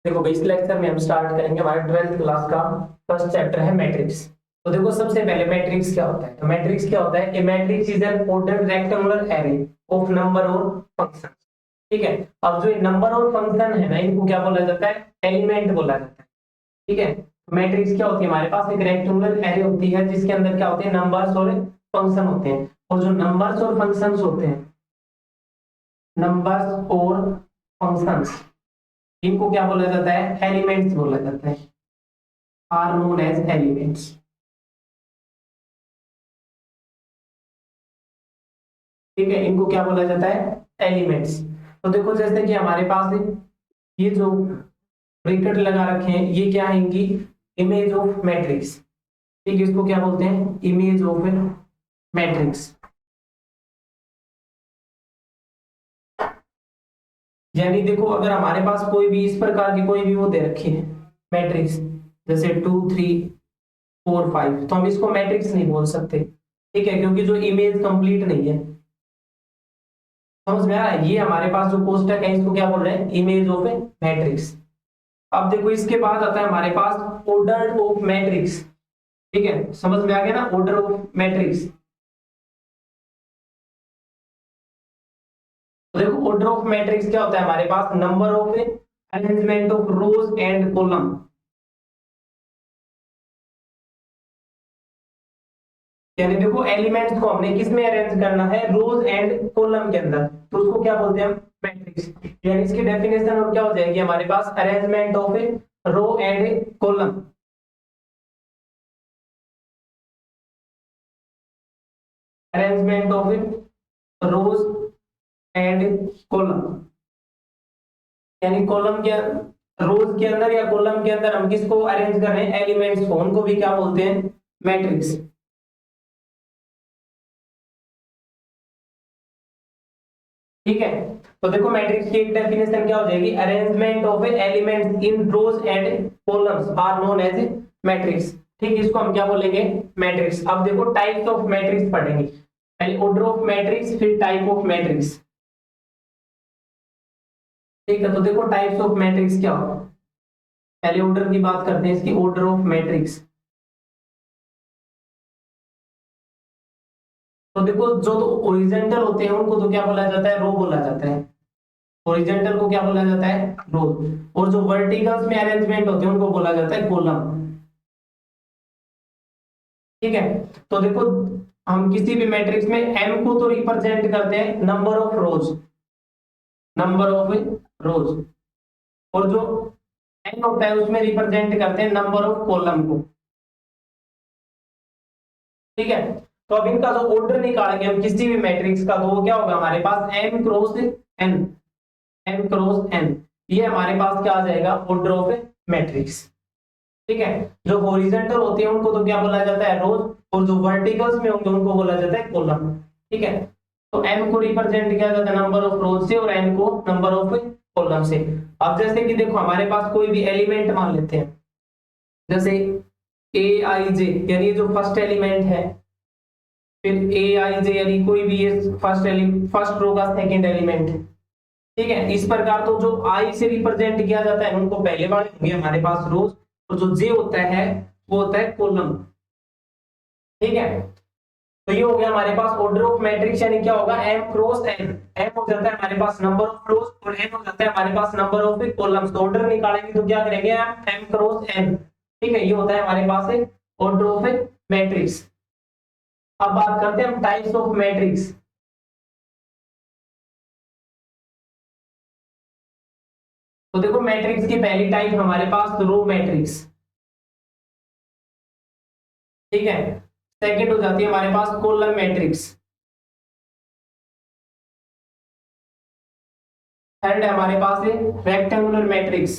देखो भाई, इस लेक्चर में हम स्टार्ट करेंगे हमारे 12th क्लास का फर्स्ट चैप्टर है मैट्रिक्स। तो देखो सबसे पहले मैट्रिक्स क्या होता है। तो मैट्रिक्स क्या होता है, a matrix is an ordered rectangular array of number और फंक्शन। ठीक है। अब जो नंबर और फंक्शन है ना, इनको क्या बोला जाता है, एलिमेंट बोला जाता है। ठीक है। मैट्रिक्स क्या होती है, हमारे पास एक रेक्टेंगुलर एरे होती है जिसके अंदर क्या होते हैं, नंबर्स और फंक्शन होते हैं। और जो नंबर्स और फंक्शंस होते हैं, नंबर्स और फंक्शंस, इनको क्या बोला जाता है, एलिमेंट्स बोला जाता है, आर नोन एज एलिमेंट्स। ठीक है, इनको क्या बोला जाता है, एलिमेंट्स। तो देखो जैसे कि हमारे पास ये जो ब्रैकेट लगा रखे हैं, ये क्या है, इनकी इमेज ऑफ मैट्रिक्स। ठीक है, इसको क्या बोलते हैं, इमेज ऑफ मैट्रिक्स। यानी देखो अगर हमारे पास कोई भी इस प्रकार की कोई भी वो दे रखी है मैट्रिक्स, जैसे 2 3 4 5, तो हम इसको मैट्रिक्स नहीं बोल सकते। ठीक है, क्योंकि जो इमेज कंप्लीट नहीं है। समझ में आ रहा है, ये हमारे पास जो कोष्टक है इसको क्या बोल रहे हैं, इमेज ऑफ ए मैट्रिक्स। अब देखो इसके बाद आता है हमारे पास ऑर्डर ऑफ मैट्रिक्स। ठीक है, समझ में आ गया ना, ऑर्डर ऑफ मैट्रिक्स। तो देखो ऑर्डर ऑफ मैट्रिक्स क्या होता है, हमारे पास number of arrangement of rows and column. यानी देखो एलिमेंट्स को हमने किस में अरेंज करना है, रोज एंड कॉलम के अंदर, तो उसको क्या बोलते हैं हम, मैट्रिक्स। यानी इसकी डेफिनेशन और क्या हो जाएगी हमारे पास, arrangement of a row and column. Arrangement of rows and column, यानी कॉलम के, रोज के अंदर या कॉलम के अंदर हम किसको अरेंज कर रहे हैं, एलिमेंट्स को, उनको भी क्या बोलते हैं, मैट्रिक्स। ठीक है। तो देखो मैट्रिक्स की एक डेफिनेशन क्या हो जाएगी, arrangement of elements in rows and columns are known as matrix. ठीक, इसको हम क्या बोलेंगे, मैट्रिक्स। अब देखो टाइप्स ऑफ मैट्रिक्स पढ़ेंगे, पहले ऑर्डर ऑफ मैट्रिक्स फिर टाइप ऑफ मैट्रिक्स। ठीक है, तो देखो टाइप्स ऑफ मैट्रिक्स क्या हो, पहले ऑर्डर की बात करते हैं इसकी, ऑर्डर ऑफ मैट्रिक्स। तो देखो जो तो ओरिजेंटल होते हैं उनको तो क्या बोला जाता है, रो बोला जाता है। ओरिजेंटल को क्या बोला जाता है, रो। और जो वर्टिकल्स में अरेंजमेंट होते हैं उनको बोला जाता है कॉलम। ठीक है। तो देखो हम किसी भी मैट्रिक्स में एम को तो रिप्रेजेंट करते हैं number of rose, number of रोज। और जो एन होता है उसमें रिप्रेजेंट करते हैं नंबर ऑफ कॉलम को। ठीक है। तो अब इनका जो ऑर्डर निकालेंगे हम किसी भी मैट्रिक्स का, तो वो क्या होगा हमारे पास, M cross N, M cross N, ये हमारे पास क्या आ जाएगा, ऑर्डर ऑफ मैट्रिक्स। ठीक है। जो हॉरिजॉन्टल होते हैं उनको तो क्या बोला जाता है, रोज। और जो वर्टिकल्स में होंगे उनको बोला जाता है कॉलम। ठीक है। तो एम को रिप्रेजेंट किया जाता है नंबर ऑफ रोज से और एन को नंबर ऑफ कॉलम से। अब जैसे कि देखो हमारे पास कोई भी एलिमेंट मान लेते हैं, जैसे ए आई जे, यानी जो फर्स्ट एलिमेंट है, फिर ए आई जे यानी कोई भी ये फर्स्ट एलिमेंट, फर्स्ट रो का सेकंड एलिमेंट। ठीक है, इस प्रकार तो जो आई से रिप्रेजेंट किया जाता है उनको पहले वाले होंगे हमारे पास रोज, और जो जे होता है वो होता है कॉलम। ठीक है। तो ये हो गया हमारे पास ऑर्डर ऑफ मैट्रिक्स, यानी क्या होगा, एम क्रॉस एन। एम हो जाता है हमारे पास नंबर ऑफ रोज और एन हो जाता है हमारे पास नंबर ऑफ कॉलम्स। तो ऑर्डर निकालेंगे तो क्या करेंगे, एम क्रॉस एन। ठीक है, ये होता है हमारे पास ऑर्डर ऑफ मैट्रिक्स। अब बात करते हैं हम टाइप्स ऑफ मैट्रिक्स। तो देखो मैट्रिक्स की पहली टाइप हमारे पास रो मैट्रिक्स। ठीक है। सेकंड हो जाती है हमारे पास कॉलम मैट्रिक्स। थर्ड है हमारे पास रेक्टेंगुलर मैट्रिक्स।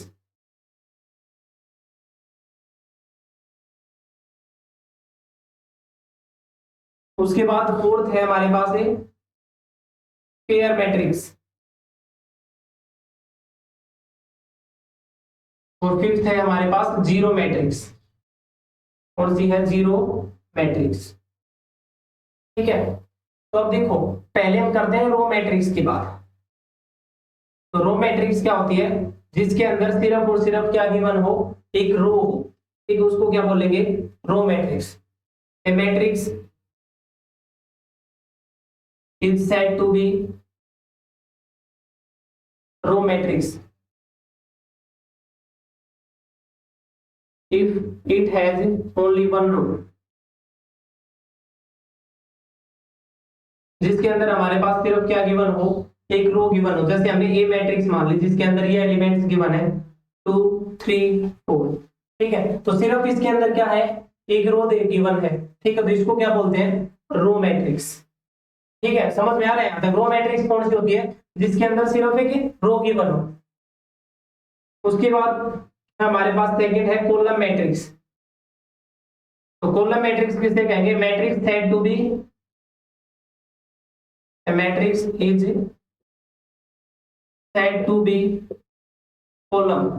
उसके बाद फोर्थ है हमारे पास पेयर मैट्रिक्स। और फिफ्थ है हमारे पास जीरो मैट्रिक्स। और सी है जीरो मैट्रिक्स। ठीक है। तो अब देखो पहले हम करते हैं रो मैट्रिक्स की बात। तो रो मैट्रिक्स क्या होती है, जिसके अंदर सिर्फ और सिर्फ क्या गिवन हो, एक रो हो, ठीक है, उसको क्या बोलेंगे, row matrix. A matrix is said to be row matrix if it has only one row, जिसके अंदर हमारे पास सिर्फ क्या गिवन हो, एक रो गिवन हो। जैसे हमने ए मैट्रिक्स मान ली जिसके अंदर ये एलिमेंट्स गिवन है 2 3 4, ठीक है, तो सिर्फ इसके अंदर क्या है, एक रो दे गिवन है, ठीक है, तो इसको क्या बोलते हैं, रो मैट्रिक्स। ठीक है, समझ में आ रहा है यहाँ तक। रो मैट्रिक्स कौन सी होती है, जिसके अंदर सिर्फ एक रो गिवन हो। उसके बाद हमारे पास सेकंड है कॉलम मैट्रिक्स। तो कॉलम मैट्रिक्स किसे कहेंगे, matrix said to be, matrix is said to be column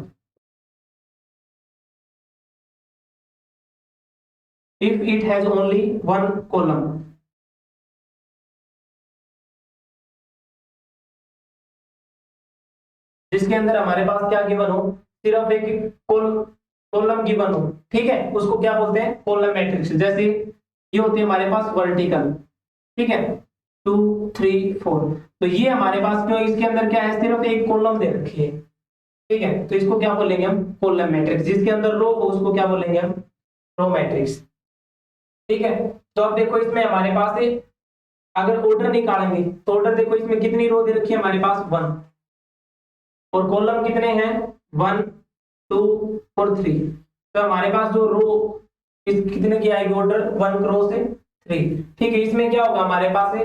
if it has only one column। जिसके अंदर हमारे पास क्या गिवन हो, सिर्फ एक कॉलम गिवन हो, ठीक है, उसको क्या बोलते हैं, कॉलम मैट्रिक्स। जैसे ये होती है हमारे पास वर्टिकल, ठीक है, 2 3 4, तो ये हमारे पास क्यों, इसके अंदर क्या है, सिर्फ एक कॉलम दे रखी है, ठीक है, तो इसको क्या बोलेंगे हम, कॉलम मैट्रिक्स। जिसके अंदर रो हो उसको क्या बोलेंगे हम, रो मैट्रिक्स, ठीक है। तो अब देखो इसमें हमारे पास अगर ऑर्डर निकालेंगे तो ऑर्डर देखो इसमें कितनी रो दे रखी है हमारे पास 1, और कॉलम कितने हैं 1 2 और 3, तो हमारे पास जो रो इस कितने की आएगी ऑर्डर 1 क्रॉस 3, ठीक है। इसमें क्या होगा हमारे पास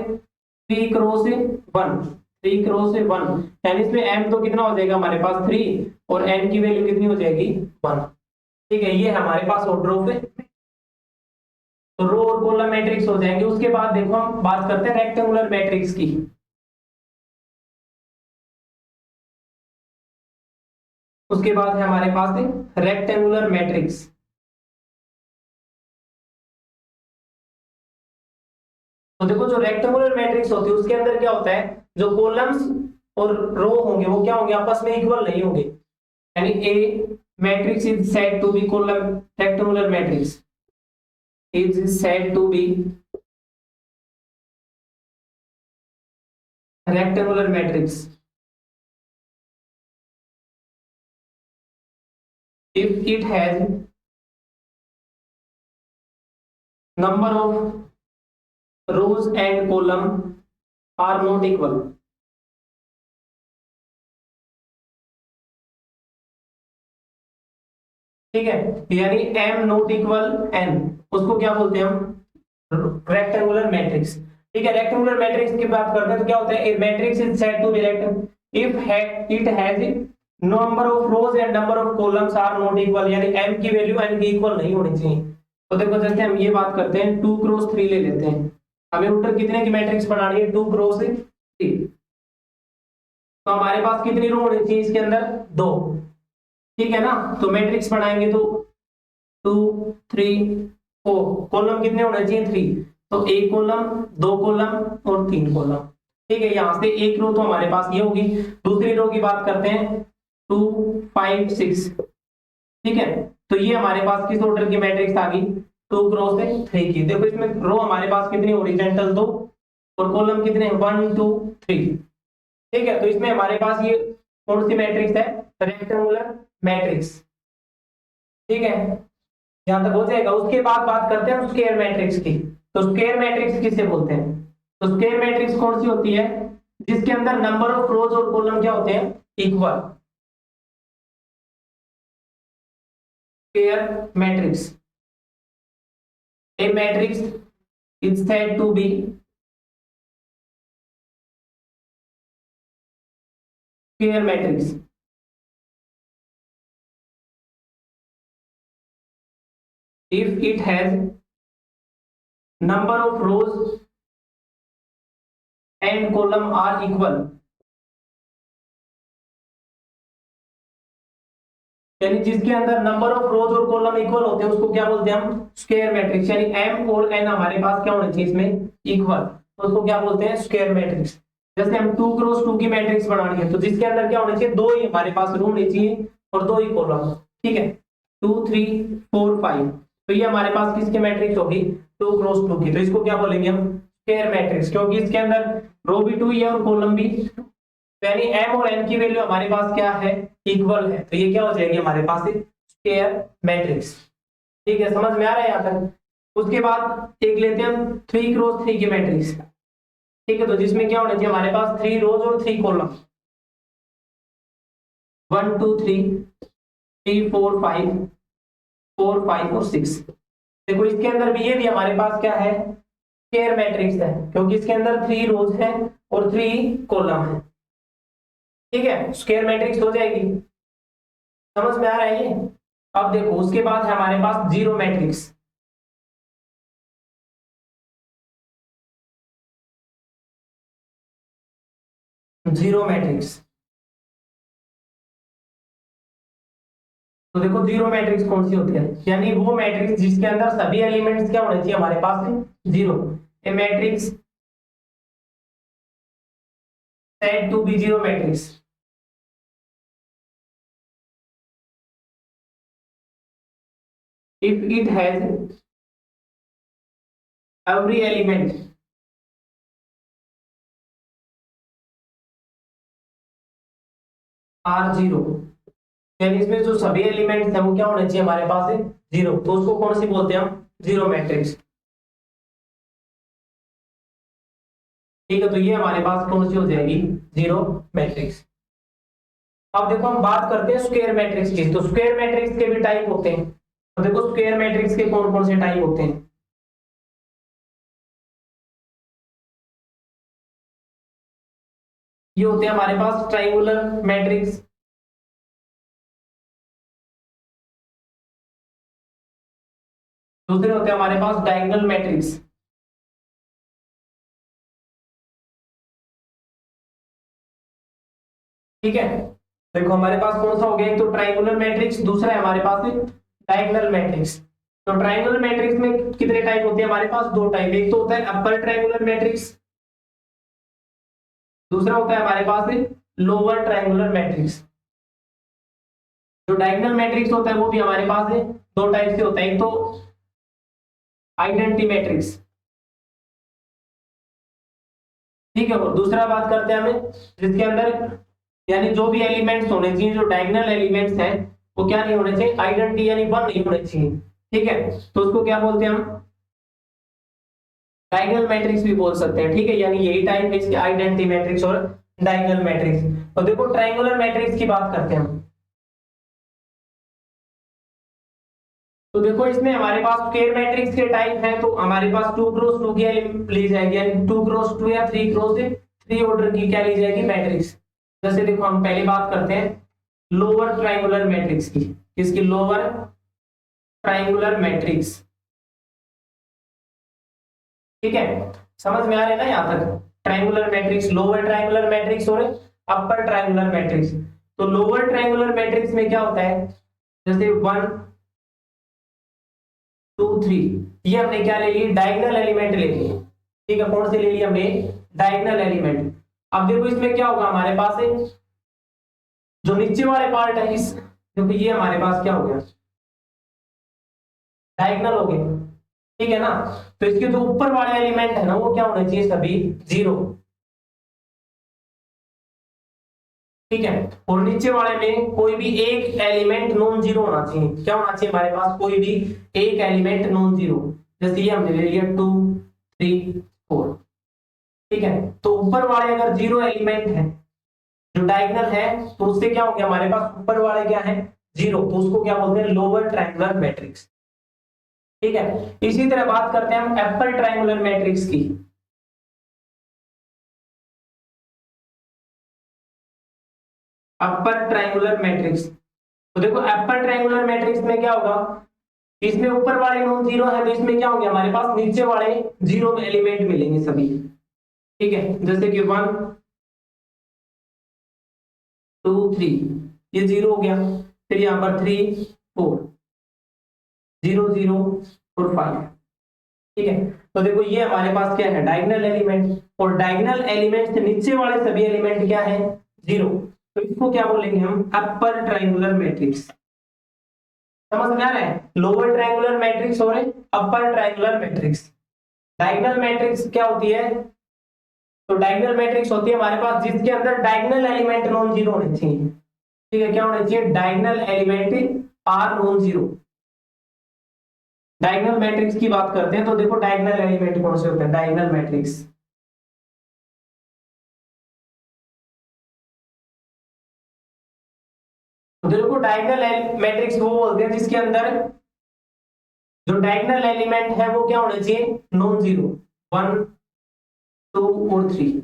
3 क्रॉस 1, 3 क्रॉस 1, यानी इसमें m तो कितना हो जाएगा हमारे पास 3 और n की वैल्यू कितनी हो जाएगी 1, ठीक है, ये हमारे पास ऑर्डर ऑफ तो रो और कॉलम मैट्रिक्स हो जाएंगे। उसके बाद देखो हम बात करते हैं रेक्टेंगुलर मैट्रिक्स की। उसके बाद है हमारे पास रेक्टेंगुलर मैट्रिक्स। तो देखो जो रेक्टेंगुलर मैट्रिक्स होती है उसके अंदर क्या होता है, जो कॉलम्स और रो होंगे वो क्या होंगे, आपस में इक्वल नहीं होंगे, यानी a matrix is said to be column, rectangular matrix is said to be rectangular matrix if it has number of rows and column are not equal। ठीक है, यानी m नॉट इक्वल n, उसको क्या बोलते हैं हम, रेक्टेंगुलर मैट्रिक्स। ठीक है, रेक्टेंगुलर मैट्रिक्स की बात करते हैं तो क्या होता है, a matrix is said to be rectangular if it has number of rows and number of columns are not equal, यानी m की वैल्यू n की इक्वल नहीं होनी चाहिए। तो देखो जैसे हम ये बात करते हैं 2 क्रॉस 3 ले लेते हैं, हमें उत्तर कितने की मैट्रिक्स बनानी है, 2 क्रॉस 3, तो हमारे पास कितनी रो होनी चाहिए इसके अंदर 2, ठीक है ना। तो मैट्रिक्स बनाएंगे तो 2 3 4, कॉलम कितने होने चाहिए 3, तो एक कॉलम 2 कॉलम और 3 कॉलम, ठीक है। यहां से एक रो तो हमारे पास ये होगी। दूसरी रो की बात करते हैं 2 5 6, ठीक है, तो ये हमारे पास किस ऑर्डर की मैट्रिक्स आ गई, 2 क्रॉस 3 की। देखो इसमें रो हमारे पास कितनी हॉरिजॉन्टल 2 और कॉलम कितने 1 2 3, ठीक है, तो इसमें हमारे पास ये कौन सी मैट्रिक्स है, रेक्टेंगुलर मैट्रिक्स, ठीक है, यहां तक हो जाएगा। उसके बाद बात करते हैं स्क्वायर मैट्रिक्स की। तो स्क्वायर मैट्रिक्स किसे बोलते हैं, तो स्क्वायर मैट्रिक्स कौन सी होती है, जिसके अंदर नंबर ऑफ रोज और कॉलम क्या होते हैं, equal. Square matrix, a matrix is said to be square matrix if it has number of rows and column are equal, यानी जिसके अंदर नंबर ऑफ रोज और कॉलम इक्वल होते हैं उसको क्या बोलते हैं हम, स्क्वायर मैट्रिक्स, यानी m और n हमारे पास क्या होने चाहिए इसमें इक्वल, तो उसको क्या बोलते हैं स्क्वायर मैट्रिक्स। जैसे हम 2x2 की मैट्रिक्स बनानी है तो जिसके अंदर क्या होना चाहिए, दो ही हमारे पास रो होनी चाहिए और दो ही कॉलम, ठीक है, 2 3 4 5। तो ये हमारे पास किसकी मैट्रिक्स होगी, 2x2 की। तो इसको क्या बोलेंगे हम, स्क्वायर मैट्रिक्स, क्योंकि इसके अंदर रो भी 2 ही है और कॉलम भी 2। यानी m और n की वैल्यू हमारे पास क्या है, इक्वल है, तो ये क्या हो जाएगी हमारे पास स्क्वायर मैट्रिक्स। ठीक है, समझ में आ रहा है यहाँ तक। उसके बाद एक लेते हैं हम 3x3 की मैट्रिक्स, ठीक है, तो जिसमें क्या होना चाहिए हमारे पास 3 रोज और 3 कॉलम, 1 2 3 3 4 5 4 5 और 6। देखो इसके अंदर भी, ये भी हमारे पास क्या है, स्क्वायर मैट्रिक्स है, क्योंकि इसके अंदर 3 रोज है और 3 कॉलम है, ठीक है, स्क्वायर मैट्रिक्स हो जाएगी। समझ में आ रहा है ये। अब देखो उसके बाद है हमारे पास जीरो मैट्रिक्स। जीरो मैट्रिक्स, तो देखो जीरो मैट्रिक्स कौन सी होती है, यानी वो मैट्रिक्स जिसके अंदर सभी एलिमेंट्स क्या होने चाहिए हमारे पास zero. A matrix said to be zero matrix if it has every element are zero, यानी इसमें जो सभी एलिमेंट्स हैं वो क्या होने चाहिए हमारे पास जीरो, तो उसको कौन सी बोलते हैं हम, जीरो मैट्रिक्स। ठीक है, तो ये हमारे पास कौन सी हो जाएगी, जीरो मैट्रिक्स। अब देखो हम बात करते हैं स्क्वायर मैट्रिक्स की। तो स्क्वायर मैट्रिक्स के भी टाइप होते हैं, तो देखो स्क्वायर मैट्रिक्स के कौन कौन से टाइप होते हैं। ये होते हैं हमारे पास ट्राइंगुलर मैट्रिक्स, दूसरे होते हैं हमारे पास डायगोनल मैट्रिक्स, ठीक है। देखो हमारे पास कौन सा हो गया, एक तो ट्राइंगुलर मैट्रिक्स, दूसरा है हमारे पास डायगोनल मैट्रिक्स। तो ट्राइंगुलर मैट्रिक्स में कितने टाइप होते हैं हमारे पास, दो टाइप, एक तो होता है अपर ट्राइंगुलर मैट्रिक्स, दूसरा होता है हमारे पास लोअर ट्राइंगुलर मैट्रिक्स। जो डायगोनल मैट्रिक्स होता है वो भी हमारे पास दो टाइप से होता है, एक तो आइडेंटिटी मैट्रिक्स, ठीक है, और दूसरा बात करते हैं हमें जिसके अंदर यानी जो भी एलिमेंट्स होने चाहिए, जो डायगोनल एलिमेंट्स हैं वो क्या नहीं होने चाहिए, आइडेंटिटी यानी वन नहीं होने चाहिए, ठीक है, तो उसको क्या बोलते हैं हम, डायगोनल मैट्रिक्स भी बोल सकते हैं, ठीक है, यानी यही टाइप है इसके, आइडेंटिटी मैट्रिक्स और डायगोनल मैट्रिक्स। तो देखो ट्रायंगुलर मैट्रिक्स की बात करते हैं हम। तो देखो इसमें हमारे पास स्क्वायर मैट्रिक्स के टाइप हैं, तो हमारे पास 2x2 की ली जाएगी, यानी 2x2 या 3x3 ऑर्डर की क्या ली जाएगी मैट्रिक्स। जैसे देखो हम पहले बात करते हैं लोअर ट्रायंगुलर मैट्रिक्स की, किसकी, लोअर ट्रायंगुलर मैट्रिक्स, ठीक है, समझ में आ रहा है ना यहाँ तक। Triangular matrix, lower triangular matrix और अपर ट्रायंगुलर मैट्रिक्स। तो लोअर ट्रायंगुलर मैट्रिक्स में क्या होता है, जैसे 1 2 3, ये हमने क्या ले ली, डायगोनल एलिमेंट ले लिए, ठीक है, कौन से ले लिए हमने, डायगोनल एलिमेंट। अब देखो इसमें क्या होगा हमारे पास जो नीचे वाले पार्ट है इस, देखो ये हमारे पास क्या हो गया, डायगोनल हो गए, ठीक है ना। तो इसके जो ऊपर वाले एलिमेंट है ना वो क्या होने चाहिए, सभी जीरो, ठीक है, और नीचे वाले में कोई भी एक एलिमेंट नॉन जीरो होना चाहिए। क्या होना चाहिए हमारे पास, कोई भी एक एलिमेंट नॉन जीरो। जैसे ये हमने ले लिया 2 3 4, ठीक है, तो ऊपर वाले अगर जीरो एलिमेंट है जो डायगोनल है, तो उससे क्या हो गया हमारे पास, ऊपर वाले क्या है, जीरो, तो उसको क्या बोलते हैं, लोअर ट्रायंगुलर मैट्रिक्स, ठीक है। इसी तरह बात करते हैं हम अपर ट्रायंगुलर मैट्रिक्स की। अपर ट्रायंगुलर मैट्रिक्स, तो देखो अपर ट्रायंगुलर मैट्रिक्स में क्या होगा, इसमें ऊपर वाले नॉन जीरो है, तो इसमें क्या होंगे हमारे पास नीचे वाले जीरो में एलिमेंट मिलेंगे सभी, ठीक है, जैसे कि 1 2 3, ये जीरो हो गया, फिर यहाँ पर 3 4 0 0 और 5, ठीक है। तो देखो ये हमारे पास क्या है, डायगोनल एलिमेंट, और डायगोनल एलिमेंट से नीचे वाले सभी एलिमेंट क्या है, जीरो। तो इसको क्या बोलेंगे हम, अपर ट्रायंगुलर मैट्रिक्स। समझ में आ रहा है, लोअर ट्रायंगुलर मैट्रिक्स और upper triangular matrix. Diagonal matrix क्या होती है, तो डायगोनल मैट्रिक्स होती है हमारे पास जिसके अंदर डायगोनल एलिमेंट नॉन जीरो होने चाहिए। ठीक है, क्या होने चाहिए, diagonal element are non zero. Diagonal matrix की बात करते हैं तो देखो डायगोनल एलिमेंट कौन से होते हैं, डायगोनल मैट्रिक्स। तो देखो डायगोनल मैट्रिक्स वो बोलते हैं जिसके अंदर जो डायगोनल एलिमेंट है वो क्या होना चाहिए, नॉन जीरो, 1 2 और 3।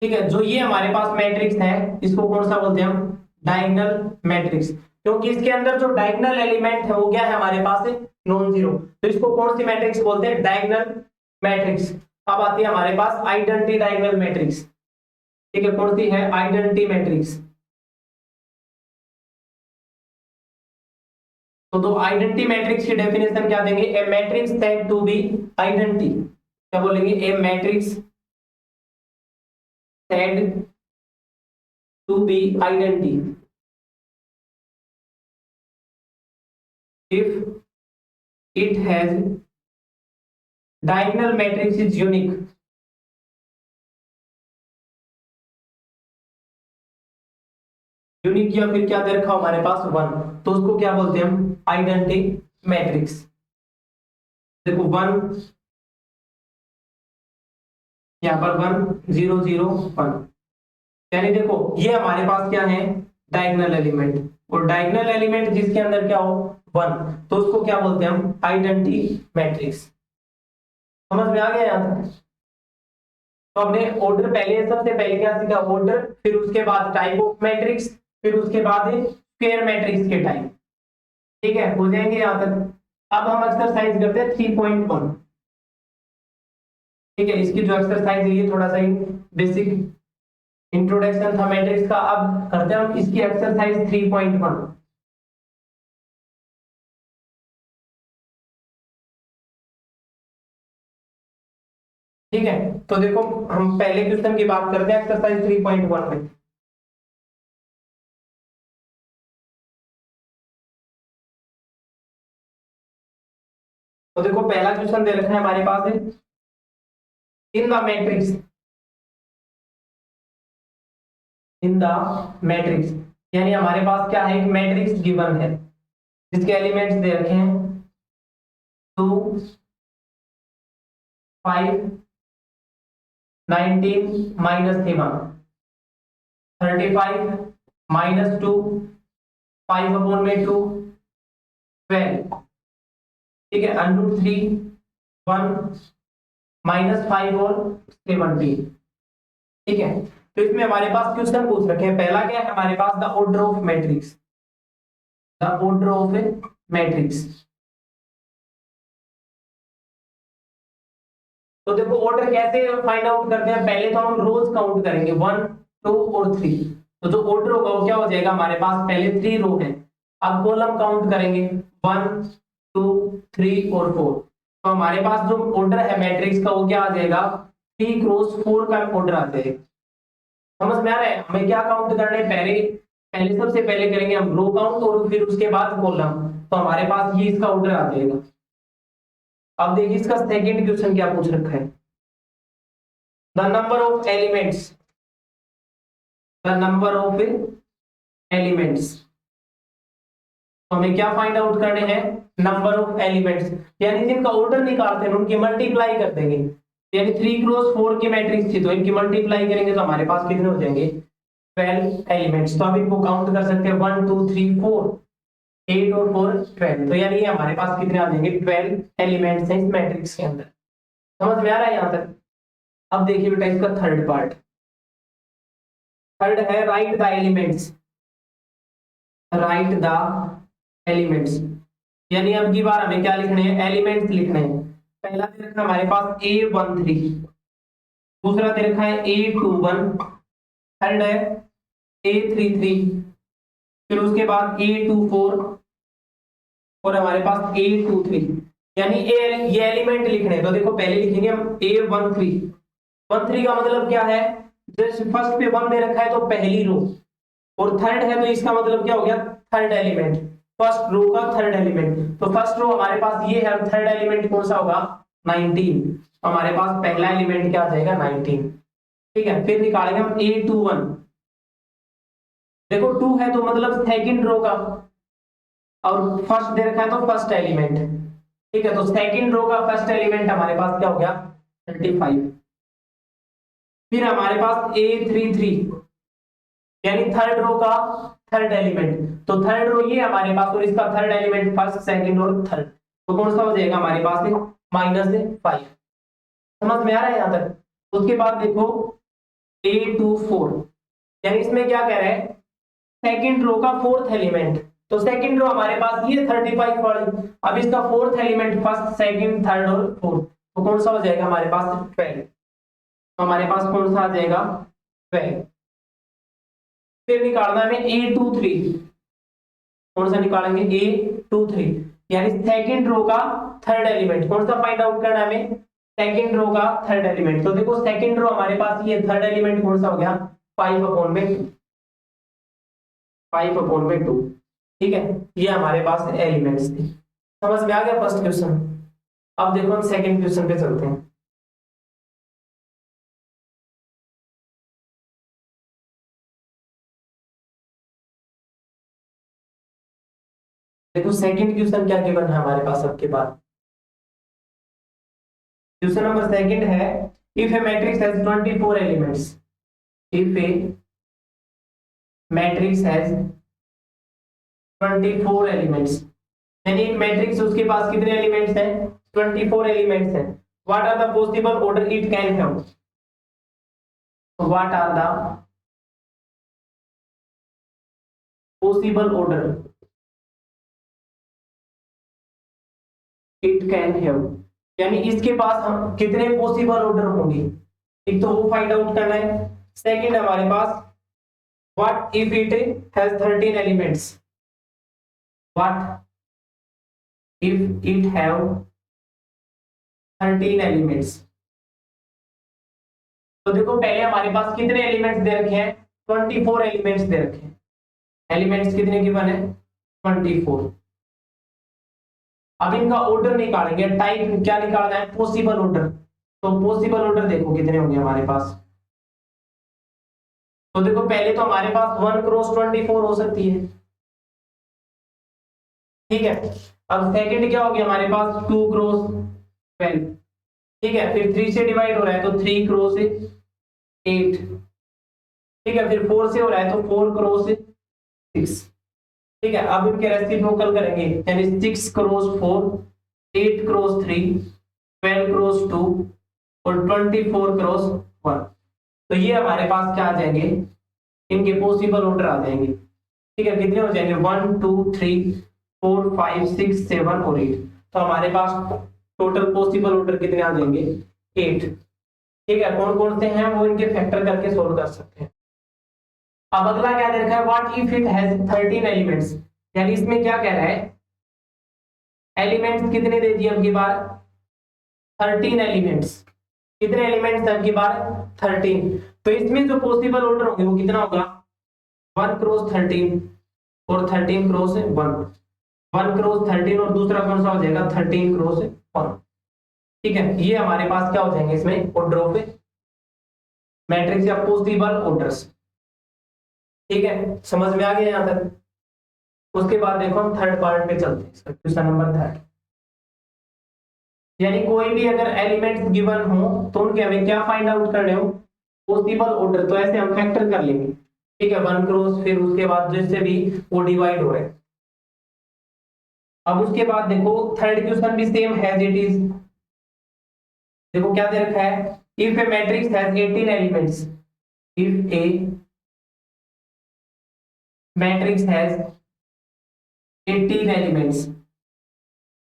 ठीक है, जो ये हमारे पास मैट्रिक्स है इसको कौन सा बोलते हैं हम, डायगोनल मैट्रिक्स, क्योंकि इसके अंदर जो डायगोनल एलिमेंट है वो क्या है हमारे पास, नॉन जीरो। तो इसको कौन सी मैट्रिक्स बोलते हैं, डायगोनल मैट्रिक्स। अब आती है हमारे पास आइडेंटिटी डायगोनल मैट्रिक्स। ठीक है, कौन सी है, आइडेंटिटी मैट्रिक्स। तो आइडेंटिटी मैट्रिक्स की डेफिनेशन क्या देंगे, a matrix said to be identity. क्या बोलेंगे, a matrix said to be identity if it has diagonal matrix is unique। Unique या फिर क्या दे रखा हमारे पास, 1, तो उसको क्या बोलते हैं हम, आइडेंटिटी मैट्रिक्स। देखो 1, यहाँ पर 1 0 0 1, यानी देखो ये हमारे पास क्या है, डायगोनल एलिमेंट, और डायगोनल एलिमेंट जिसके अंदर क्या हो, 1, तो उसको क्या बोलते हैं हम, आइडेंटिटी मैट्रिक्स। समझ में आ गया यहाँ तक। तो हमने ऑर्डर पहले, सबसे पहले क्या सीखा, ऑर्डर, फिर उसके बाद टाइप ऑफ मैट्रिक्स, फिर उसके बाद स्क्वायर मैट्रिक्स के टाइप। ठीक है, हो जाएंगे यहाँ तक। अब हम एक्सरसाइज करते हैं 3.1। ठीक है, इसकी जो एक्सरसाइज है ये थोड़ा सा बेसिक इंट्रोडक्शन था मैट्रिक्स का। अब करते हैं हम इसकी एक्सरसाइज 3.1। ठीक है, तो देखो हम पहले क्वेश्चन की बात करते हैं एक्सरसाइज 3.1 में। तो देखो पहला क्वेश्चन दे रखा है हमारे पास है, in the matrix, in the matrix, यानी हमारे पास क्या है, एक मैट्रिक्स गिवन है जिसके एलिमेंट्स दे रखे हैं 2 5 19 -3 35 -2 5/2 12। ठीक है, √3 1 -5 और 17। ठीक है, तो इसमें हमारे पास क्वेश्चन पूछ रखे हैं, पहला क्या है हमारे पास, the order of matrix, the order of matrix. तो देखो ऑर्डर कैसे फाइंड आउट करते हैं, पहले तो हम रोज काउंट करेंगे 1 2 और 3। तो जो ऑर्डर होगा वो क्या हो जाएगा, हमारे पास पहले 3 रो है, अब कॉलम काउंट करेंगे 1 2 3 और 4। तो हमारे पास जो ऑर्डर है मैट्रिक्स का वो क्या आ जाएगा, 3 क्रॉस 4 का ऑर्डर आ जाएगा। समझ में आ रहा है, हमें क्या काउंट करना है, पहले पहले सबसे पहले करेंगे हम रो काउंट और फिर उसके बाद कॉलम। तो हमारे पास ये इसका ऑर्डर आ जाएगा। अब देखिए इसका सेकंड क्वेश्चन क्या पूछ रखा है, the number of elements, the number of elements. तो हमें क्या फाइंड आउट करने हैं, नंबर ऑफ एलिमेंट्स, यानी जिनका ऑर्डर निकालते हैं उनकी मल्टीप्लाई कर देंगे। यानी 3 क्रॉस 4 की मैट्रिक्स थी तो इनकी मल्टीप्लाई करेंगे तो हमारे पास कितने हो जाएंगे, 12 एलिमेंट्स। तो अब इनको काउंट कर सकते हैं 1 2 3 4 8 और 4 12। तो यानी हमारे पास कितने आ जाएंगे, 12 एलिमेंट्स हैं इस मैट्रिक्स के अंदर। समझ में आ रहा है यहाँ तक। अब देखिए बेटा इसका थर्ड पार्ट, थर्ड है right the elements, right the elements. यानी अब की बार हमें क्या लिखने हैं, एलिमेंट्स लिखने हैं। पहला दे रखा है हमारे पास A13, दूसरा दे रखा है A21, थर्ड है A33, फिर उसके बाद A24, और हमारे पास A23, यानी ये एलिमेंट लिखने हैं। तो देखो पहले लिखेंगे हम A13। 13 का मतलब क्या है, जैसे फर्स्ट पे 1 दे रखा है तो पहली रो, और थर्ड है तो इसका मतलब क्या हो गया, थर्ड एलिमेंट, फर्स्ट रो का थर्ड एलिमेंट। तो फर्स्ट रो हमारे पास ये है, थर्ड एलिमेंट कौन सा होगा, 19। हमारे पास पहला एलिमेंट क्या आ जाएगा, 19। ठीक है, फिर निकालेंगे हम A21। देखो 2 है तो मतलब सेकंड रो का, और फर्स्ट दे रखा है तो फर्स्ट एलिमेंट। ठीक है, तो सेकंड रो का फर्स्ट एलिमेंट हमारे पास क्या हो गया, 35। फिर हमारे पास A33, यानी थर्ड रो का थर्ड एलिमेंट। तो थर्ड रो ये हमारे पास, और इसका थर्ड एलिमेंट फर्स्ट सेकंड और थर्ड, तो कौन सा हो जाएगा हमारे पास, -5। समझ में आ रहा है यहां तक। उसके बाद देखो A24, यानी इसमें क्या कह रहा है, सेकंड रो का फोर्थ एलिमेंट। तो सेकंड रो हमारे पास ये 35 वाली, अब इसका fourth element first second third और फोर्थ, तो कौन सा हो जाएगा हमारे पास, 12। तो हमारे पास कौन सा आ जाएगा, 12। फिर निकालना है हमें A23। कौन सा निकालेंगे, A23, यानी सेकंड रो का थर्ड एलिमेंट। कौन सा फाइंड आउट करना है हमें, सेकंड रो का थर्ड एलिमेंट। तो देखो सेकंड रो हमारे पास ये थर्ड एलिमेंट कौन सा हो गया, 5/2, 5/2। ठीक है, ये हमारे पास एलिमेंट्स थे। समझ में आ गया फर्स्ट क्वेश्चन। अब देखो हम सेकंड क्वेश्चन पे चलते हैं। देखो सेकंड क्वेश्चन क्या गिवन है हमारे पास सबके बाद। क्वेश्चन नंबर सेकंड है, if a matrix has 24 elements, if a matrix has 24 elements, यानी एक मैट्रिक्स उसके पास कितने एलिमेंट्स हैं, 24 एलिमेंट्स हैं। What are the possible order it can have, what are the possible order it can have, यानी इसके पास हम कितने पॉसिबल ऑर्डर होंगे, एक तो वो फाइंड आउट करना है। सेकंड हमारे पास, what if it has 13 elements, what if it have 13 elements. तो देखो पहले हमारे पास कितने एलिमेंट्स दे रखे हैं, 24 एलिमेंट्स दे रखे हैं। एलिमेंट्स कितने गिवन है, 24। अब इनका ऑर्डर निकालेंगे, टाइप क्या निकालना है, पॉसिबल ऑर्डर। तो पॉसिबल ऑर्डर देखो कितने होंगे हमारे पास। तो देखो पहले तो हमारे पास 1 क्रॉस 24 हो सकती है। ठीक है, अब सेकंड क्या होगी हमारे पास, 2 क्रॉस 12। ठीक है, फिर 3 से डिवाइड हो रहा है तो 3 क्रॉस 8। ठीक है, फिर 4 से हो रहा है तो 4 क्रॉस 6। ठीक है, अब इनके रेसिप्रोकल करेंगे, यानी 6 क्रॉस 4, 8 क्रॉस 3, 12 क्रॉस 2 और 24 क्रॉस 1। तो ये हमारे पास क्या आ जाएंगे, इनके पॉसिबल ऑर्डर आ जाएंगे। ठीक है, कितने हो जाएंगे, 1 2 3 4 5 6 7 और 8। तो हमारे पास टोटल पॉसिबल ऑर्डर कितने आ जाएंगे, 8। ठीक है, कौन कौन से हैं वो इनके फैक्टर करके सोल्व कर सकते हैं। अब अगला क्या दे रखा है, what if it has 13 elements, यानी इसमें क्या कह रहा है, एलिमेंट्स कितने दे दिए अब की बार, 13 एलिमेंट्स। कितने एलिमेंट्स अब की बार, 13। तो इसमें जो पॉसिबल ऑर्डर होंगे वो कितना होगा, 1 क्रॉस 13 और 13 क्रॉस 1। 1 क्रॉस 13 और दूसरा कौन सा हो जाएगा, 13 क्रॉस 1। ठीक है, ये हमारे पास क्या हो जाएंगे इसमें ऑर्डर ऑफ मैट्रिक्स या पॉसिबल ऑर्डर्स। ठीक है, समझ में आ गया यहां तक। उसके बाद देखो हम थर्ड पार्ट पे चलते हैं, क्वेश्चन नंबर 3। यानी कोई भी अगर एलिमेंट्स गिवन हो तो उनके हमें क्या फाइंड आउट करने हो, पॉसिबल ऑर्डर। तो ऐसे हम फैक्टर कर लेंगे। ठीक है, 1 क्रॉस, फिर उसके बाद जिससे भी वो डिवाइड हो रहे हैं। अब उसके बाद देखो थर्ड क्वेश्चन भी सेम हैज इट इज। देखो क्या दे रखा है, if a matrix has 18 elements, if a matrix has 18 elements,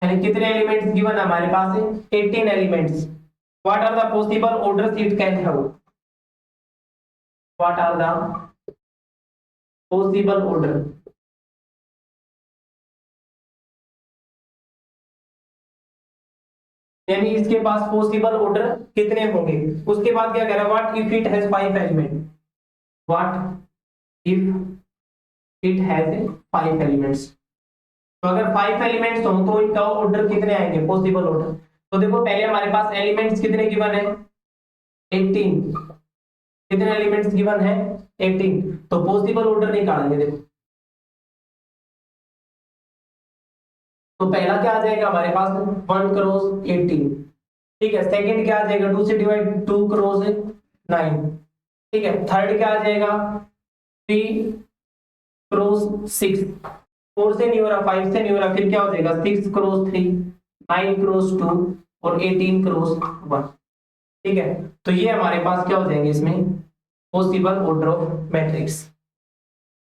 यानी कितने एलिमेंट्स गिवन हमारे पास है, 18 elements. What are the possible orders it can have, what are the possible order यानी इसके पास पॉसिबल ऑर्डर कितने होंगे। उसके बाद क्या कह रहा है, what if it has 5 element, what if it has 5 elements. तो अगर 5 एलिमेंट्स हो तो इनका ऑर्डर कितने आएंगे, पॉसिबल ऑर्डर। तो देखो पहले हमारे पास एलिमेंट्स कितने गिवन है, 18। कितने एलिमेंट्स गिवन है, 18। तो पॉसिबल ऑर्डर निकालेंगे। देखो तो पहला क्या आ जाएगा हमारे पास, 1 क्रॉस 18। ठीक है, सेकंड क्या आ जाएगा, 2 से डिवाइड, 2 क्रॉस 9। ठीक है, थर्ड क्या आ जाएगा, 3 क्रॉस 6। 4 से नहीं हो रहा, 5 से नहीं हो रहा, फिर क्या हो जाएगा, 6 क्रॉस 3, 9 क्रॉस 2 और 18 क्रॉस 1। ठीक है, तो ये हमारे पास क्या हो जाएंगे इसमें, पॉसिबल ऑर्डर ऑफ मैट्रिक्स।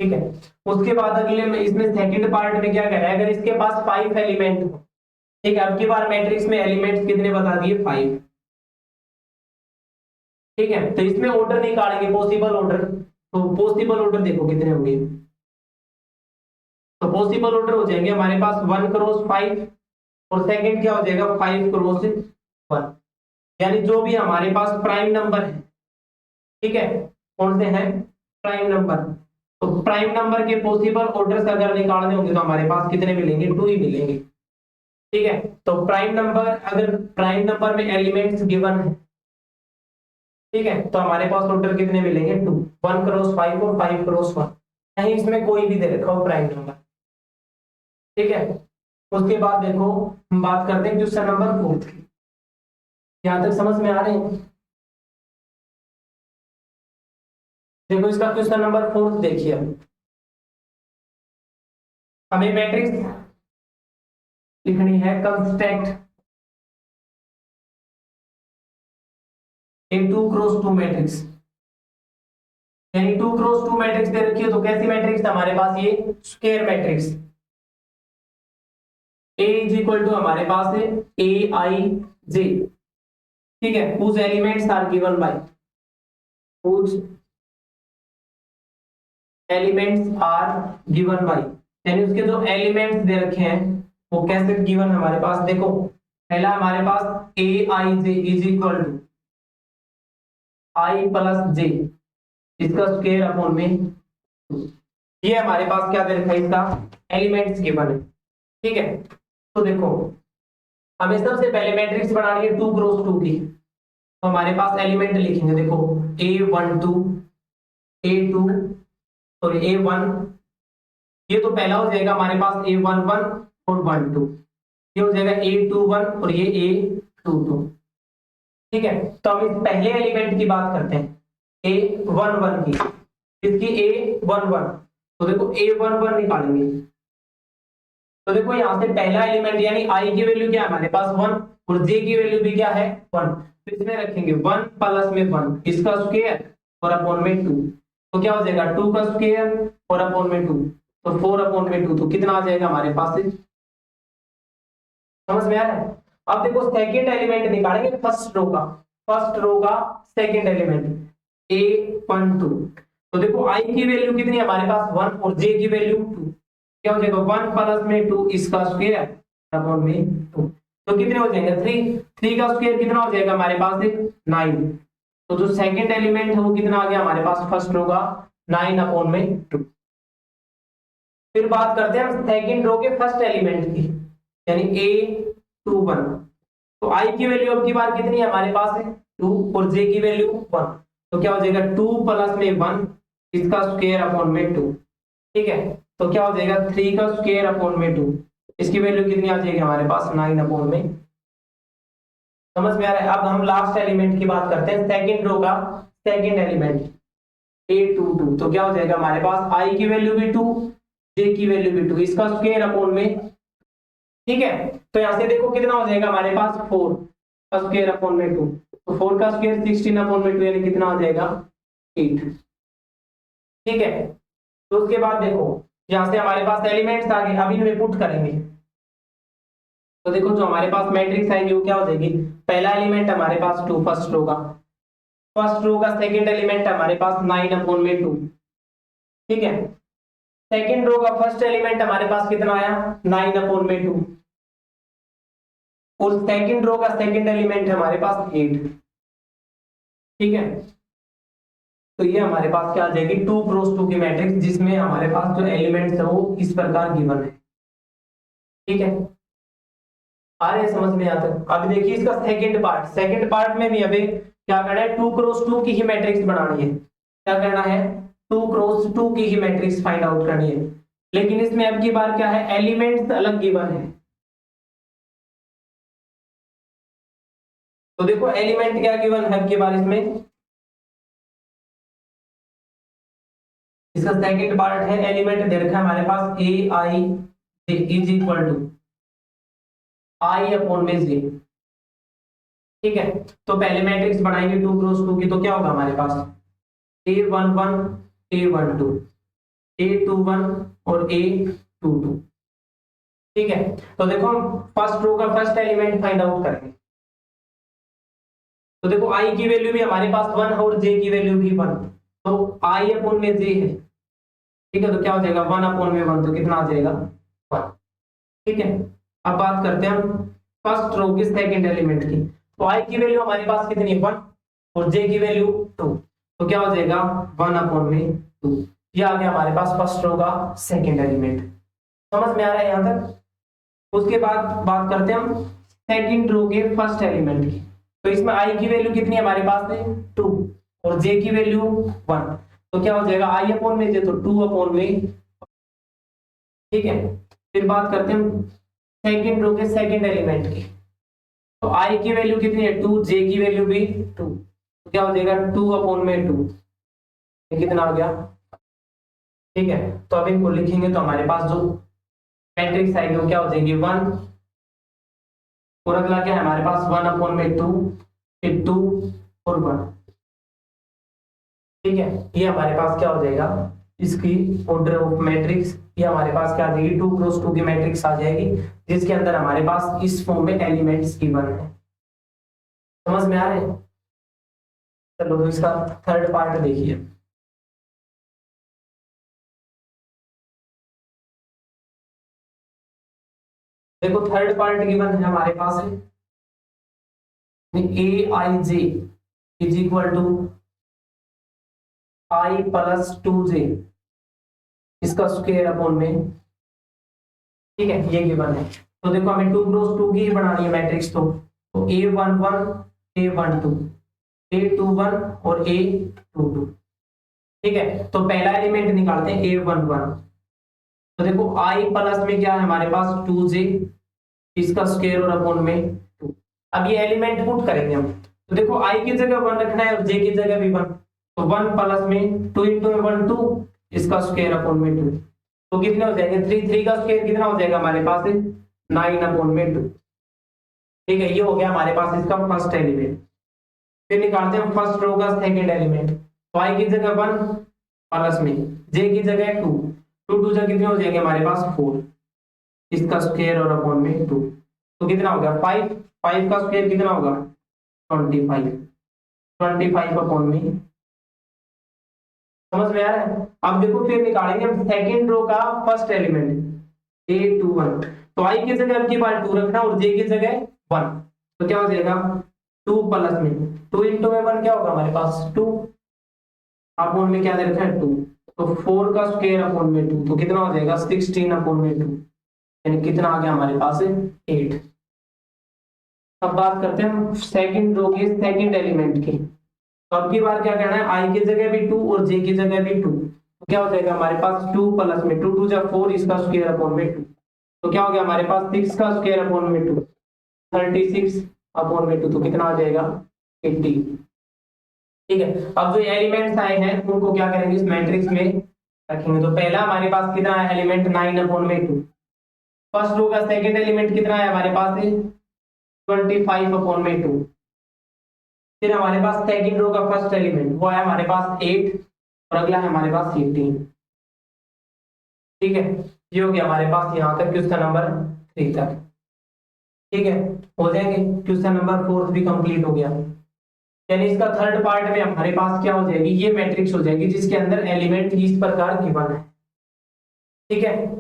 ठीक है, उसके बाद अगले में इसमें सेकंड पार्ट में क्या कह रहा है, अगर इसके पास 5 एलिमेंट हो। ठीक है, अब की बार मैट्रिक्स में एलिमेंट्स कितने बता दिए, 5। ठीक है, तो इसमें ऑर्डर निकालेंगे, पॉसिबल ऑर्डर। तो पॉसिबल ऑर्डर देखो कितने होंगे, तो पॉसिबल ऑर्डर हो जाएंगे हमारे पास 1 क्रॉस 5 और सेकंड क्या हो जाएगा, 5 क्रॉस 1। यानी जो भी हमारे पास प्राइम नंबर है, ठीक है, कौन से हैं, प्राइम नंबर। तो प्राइम नंबर के पॉसिबल ऑर्डर्स अगर निकालने होंगे तो हमारे पास कितने मिलेंगे, 2 ही मिलेंगे। ठीक है, तो प्राइम नंबर, अगर प्राइम नंबर में एलिमेंट्स गिवन है, ठीक है, तो हमारे पास ऑर्डर कितने मिलेंगे, 2। 1 क्रॉस 5 और 5 क्रॉस 1, कहीं इसमें कोई भी दे रखा हो प्राइम नंबर। ठीक है, उसके बाद देखो हम बात करते हैं क्वेश्चन नंबर 4 की। यहां तक समझ में आ रहे हैं। देखो इसका क्वेश्चन नंबर 4 देखिए, हमें मैट्रिक्स लिखनी है, कंस्ट्रक्ट ए 2 क्रॉस 2 मैट्रिक्स। यानी 2 क्रॉस 2 मैट्रिक्स दे रखी है, तो कैसी मैट्रिक्स है हमारे पास, ये square matrix. A is equal to हमारे पास है ए आई जे। ठीक है, whose elements are given by, whose elements are given by, यानी उसके जो एलिमेंट्स दे रखे हैं वो कैसे गिवन हमारे पास। देखो पहला हमारे पास A I J is equal to I plus J, इसका स्क्वायर अपॉन में 2। ये हमारे पास क्या दे रखा है, इसका एलिमेंट्स गिवन है। ठीक है, तो देखो हमें सबसे पहले मैट्रिक्स बनानी है 2 क्रॉस 2 की। तो हमारे पास एलिमेंट लिखेंगे, देखो A12 A2 और A1। ये तो पहला हो जाएगा हमारे पास A11 और 12। ये हो जाएगा A21 और ये A22। ठीक है, तो हम इस पहले एलिमेंट की बात करते हैं, A11 की, इसकी A11। तो देखो A11 निकालेंगे। तो देखो यहां से पहला एलिमेंट यानी I की वैल्यू क्या है हमारे पास 1 और J की वैल्यू भी क्या है 1। तो इसमें रखेंगे 1 प्लस में 1, इसका स्क्वायर और अपॉन में 2। तो क्या हो जाएगा 2 का स्क्वायर और अपॉन में 2, तो 4 अपॉन में 2। तो कितना आ जाएगा हमारे पास, समझ में आ रहा है। अब देखो सेकंड एलिमेंट निकालेंगे फर्स्ट रो का, फर्स्ट रो का सेकंड एलिमेंट A12। तो देखो I की वैल्यू कितनी है हमारे पास 1 और J की वैल्यू 2। क्या हो जाएगा 1 प्लस में 2, इसका स्क्वायर अपॉन में 2। तो कितने हो जाएंगे 3। 3 का स्क्वायर कितना हो जाएगा हमारे पास 9। तो जो सेकंड एलिमेंट है वो कितना आ गया हमारे पास, फर्स्ट रो का 9 अपॉन में 2। फिर बात करते हैं हम सेकंड रो के फर्स्ट एलिमेंट की, यानी A21। तो I की वैल्यू अब की बार कितनी है हमारे पास है 2 और J की वैल्यू 1। तो क्या हो जाएगा 2 प्लस में 1, इसका स्क्वायर अपॉन में 2। ठीक है, तो क्या हो जाएगा 3 का स्क्वायर अपॉन में 2, इसकी वैल्यू कितनी आ जाएगी हमारे पास 9 अपॉन में। समझ में आ रहा है। अब हम लास्ट एलिमेंट की बात करते हैं, सेकंड रो का सेकंड एलिमेंट A22। तो क्या हो जाएगा हमारे पास I की वैल्यू भी 2, J की वैल्यू भी 2, इसका स्क्वायर अपॉन में। ठीक है, तो यहां से देखो कितना हो जाएगा हमारे पास 4 का स्क्वायर अपॉन में 2। तो 4 का स्क्वायर 16 अपॉन में 2, यानी कितना हो जाएगा 8। ठीक है, तो उसके बाद देखो यहां से हमारे पास एलिमेंट्स आ गए, अब इनमें पुट करेंगे। तो देखो जो हमारे पास मैट्रिक्स आएगी वो क्या हो जाएगी, पहला एलिमेंट हमारे पास 2 फर्स्ट रो का, फर्स्ट रो का सेकंड एलिमेंट हमारे पास 9 अपॉन में 2। ठीक है, सेकंड रो का फर्स्ट एलिमेंट हमारे पास कितना आया 9 अपॉन में 2। और सेकंड रो का सेकंड एलिमेंट है हमारे पास 8। ठीक है, तो ये हमारे पास क्या आ जाएगी 2 क्रॉस 2 की मैट्रिक्स, जिसमें हमारे पास जो एलिमेंट्स है वो इस प्रकार गिवन है। ठीक है, आ रहे हैं समझ में आता है। अभी देखिए इसका सेकंड पार्ट में भी अभी क्या करना है, 2 क्रॉस 2 की ही मैट्रिक्स बनानी है। क्या करना है, 2 क्रॉस 2 की ही मैट्रिक्स फाइंड आउट करनी है। लेकिन इसमें अब की बार क्या है, एलिमेंट्स अलग गिवन है। तो देखो एलिमेंट क्या गिवन है अब की बार इसमें, इसका सेकंड पार्ट है, एलिमेंट दे रखा है हमारे पास A I is equal to I upon में जे। ठीक है, तो पहले मैट्रिक्स बनाएंगे 2 क्रॉस 2 की, तो क्या होगा हमारे पास A11 A12 A21 और A22। ठीक है, तो देखो हम फर्स्ट रो का फर्स्ट एलिमेंट फाइंड आउट करेंगे। तो देखो i की वैल्यू भी हमारे पास 1 और j की वैल्यू भी 1, तो i अपॉन में j है। ठीक है, तो क्या हो जाएगा 1 अपॉन में 1, तो कितना आ जाएगा 1। ठीक है, अब बात करते हैं हम फर्स्ट रो की सेकंड एलिमेंट की। तो i की वैल्यू हमारे पास कितनी है 1 और j की वैल्यू 2, तो क्या हो जाएगा 1 अपॉन में 2। ये आ गया हमारे पास फर्स्ट रो का सेकंड एलिमेंट। समझ में आ रहा है यहां तक। उसके बाद बात करते हैं हम सेकंड रो के फर्स्ट एलिमेंट की। तो इसमें i की वैल्यू कितनी है हमारे पास है 2 और j की वैल्यू 1, तो क्या हो जाएगा i अपॉन में j, तो 2 अपॉन में। ठीक है, फिर बात करते हैं हम सेकंड रो के सेकंड एलिमेंट की। तो i की वैल्यू कितनी है 2, j की वैल्यू भी 2, तो क्या हो जाएगा 2 अपॉन में 2, ये कितना आ गया। ठीक है, तो अब इनको लिखेंगे तो हमारे पास जो मैट्रिक्स आएगी वो क्या हो जाएगी 1, और अगला क्या है हमारे पास 1 अपॉन में 2, फिर 2 और 1। ठीक है, ये हमारे पास क्या हो जाएगा इसकी ऑर्डर ऑफ मैट्रिक्स, ये हमारे पास क्या आ जाएगी 2 क्रॉस 2 की मैट्रिक्स आ जाएगी, जिसके अंदर हमारे पास इस फॉर्म में एलिमेंट्स गिवन है। समझ में आ रहे हैं। चलो तो इसका थर्ड पार्ट देखिए। देखो थर्ड पार्ट गिवन है हमारे पास है ए आई J is equal to I plus 2j इसका स्क्वायर अपॉन में। ठीक है, ये गिवन है। तो देखो हमें 2 क्रॉस 2 की ही बनानी है मैट्रिक्स, तो A11 A12 A21 और A22। ठीक है, तो पहला एलिमेंट निकालते हैं A11। तो देखो i प्लस में क्या है हमारे पास 2j इसका स्क्वायर और अपॉन में 2। अब ये एलिमेंट पुट करेंगे हम, तो देखो i की जगह 1 रखना है और j की जगह भी 1, तो 1 प्लस में 2 इंटू में 1 2 इसका स्क्वायर अपॉन में 2, तो कितने हो जाएंगे 3 3 का स्क्वायर कितना हो जाएगा हमारे पास 9 अपॉन में 2। ठीक है, ये हो गया हमारे पास इसका फर्स्ट एलिमेंट। फिर निकालते हैं फर्स्ट रो का सेकंड एलिमेंट। तो i की जगह 1 प्लस में j की जगह 2, 2 2 कितने हो जाएंगे हमारे पास 4 इसका स्क्वायर और अपॉन में 2, तो कितना हो गया 5 5 का स्क्वायर कितना होगा 25 25 अपॉन में। समझ में आ रहा है। अब देखो फिर निकालेंगे हम सेकंड रो का फर्स्ट एलिमेंट A21। तो i की जगह की बार 2 रखना और j की जगह 1, तो क्या हो जाएगा 2 प्लस में 2 इंटू में 1 क्या होगा हमारे पास 2 अपॉन में क्या दे रखा है 2, तो 4 का स्क्वायर अपॉन में 2, तो कितना हो जाएगा 16 अपॉन में 2, यानी कितना आ गया हमारे पास 8। अब बात करते हैं हम सेकंड रो के सेकंड एलिमेंट की। तो अब की बार क्या करना है i की जगह भी 2 और j की जगह भी 2, तो क्या हो जाएगा हमारे पास 2 प्लस में 2 2 जा 4 इसका स्क्वायर अपॉन में 2, तो क्या हो गया हमारे पास 6 का स्क्वायर अपॉन में 2 36 अपॉन में 2, तो कितना आ जाएगा 80। ठीक है, अब जो एलिमेंट्स आए हैं उनको क्या करेंगे इस मैट्रिक्स में रखेंगे। तो पहला हमारे पास कितना है एलिमेंट 9 अपॉन में 2। फर्स्ट रो का सेकंड एलिमेंट कितना है हमारे पास 25 अपॉन में 2। फिर हमारे पास सेकंड रो का फर्स्ट एलिमेंट वो है हमारे पास 8 और अगला है हमारे पास 18। ठीक है, ये हो गया हमारे पास यहाँ तक क्वेश्चन नंबर 3 तक। ठीक है, हो जाएंगे। क्वेश्चन नंबर 4 भी कंप्लीट हो गया, यानी इसका थर्ड पार्ट में हमारे पास क्या हो जाएगी ये मैट्रिक्स हो जाएगी जिसके अंदर एलिमेंट इस प्रकार गिवन है। ठीक है,